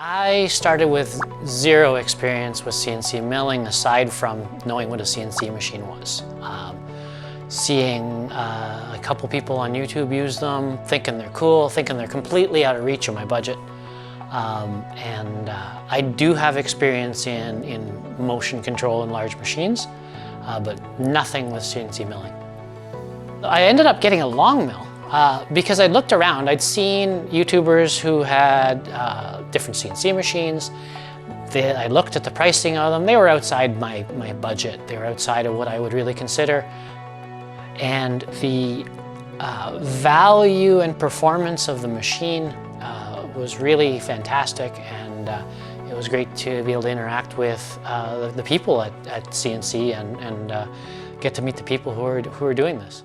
I started with zero experience with CNC milling aside from knowing what a CNC machine was. Seeing a couple people on YouTube use them, thinking they're cool, thinking they're completely out of reach of my budget. I do have experience in motion control in large machines, but nothing with CNC milling. I ended up getting a LongMill because I'd looked around. I'd seen YouTubers who had different CNC machines. I looked at the pricing of them. They were outside my budget. They were outside of what I would really consider. And the value and performance of the machine was really fantastic, and it was great to be able to interact with the people at CNC and get to meet the people who are doing this.